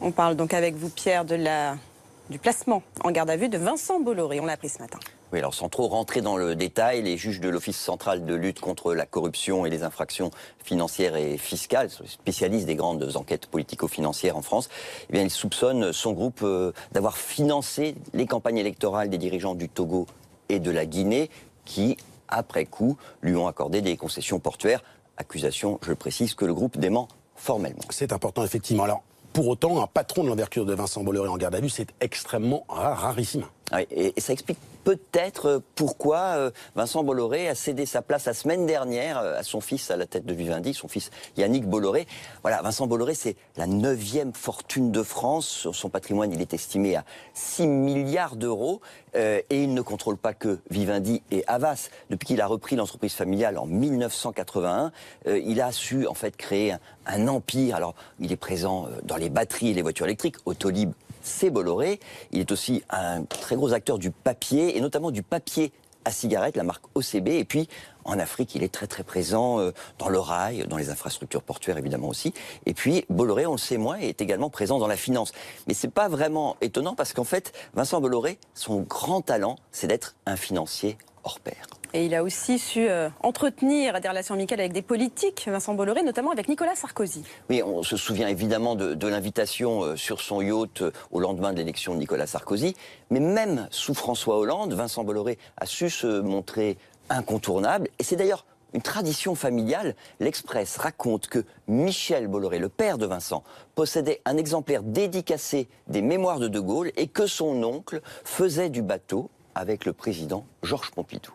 On parle donc avec vous, Pierre, du placement en garde à vue de Vincent Bolloré. On l'a appris ce matin. Oui, alors sans trop rentrer dans le détail, les juges de l'Office central de lutte contre la corruption et les infractions financières et fiscales, spécialistes des grandes enquêtes politico-financières en France, eh bien, ils soupçonnent son groupe d'avoir financé les campagnes électorales des dirigeants du Togo et de la Guinée qui, après coup, lui ont accordé des concessions portuaires. Accusation, je le précise, que le groupe dément formellement. C'est important, effectivement. Alors, pour autant, un patron de l'envergure de Vincent Bolloré en garde à vue, c'est extrêmement rarissime. Oui, et ça explique peut-être pourquoi Vincent Bolloré a cédé sa place la semaine dernière à son fils à la tête de Vivendi, son fils Yannick Bolloré. Voilà, Vincent Bolloré, c'est la 9e fortune de France. Son patrimoine, il est estimé à 6 milliards d'euros. Et il ne contrôle pas que Vivendi et Havas. Depuis qu'il a repris l'entreprise familiale en 1981, il a su en fait créer un empire. Alors, il est présent dans les batteries et les voitures électriques, Autolib. C'est Bolloré. Il est aussi un très gros acteur du papier, et notamment du papier à cigarettes, la marque OCB. Et puis, en Afrique, il est très très présent dans le rail, dans les infrastructures portuaires évidemment aussi. Et puis, Bolloré, on le sait moins, est également présent dans la finance. Mais c'est pas vraiment étonnant parce qu'en fait, Vincent Bolloré, son grand talent, c'est d'être un financier hors pair. Et il a aussi su entretenir des relations amicales avec des politiques, Vincent Bolloré, notamment avec Nicolas Sarkozy. Oui, on se souvient évidemment de l'invitation sur son yacht au lendemain de l'élection de Nicolas Sarkozy. Mais même sous François Hollande, Vincent Bolloré a su se montrer incontournable. Et c'est d'ailleurs une tradition familiale. L'Express raconte que Michel Bolloré, le père de Vincent, possédait un exemplaire dédicacé des Mémoires de De Gaulle et que son oncle faisait du bateau avec le président Georges Pompidou.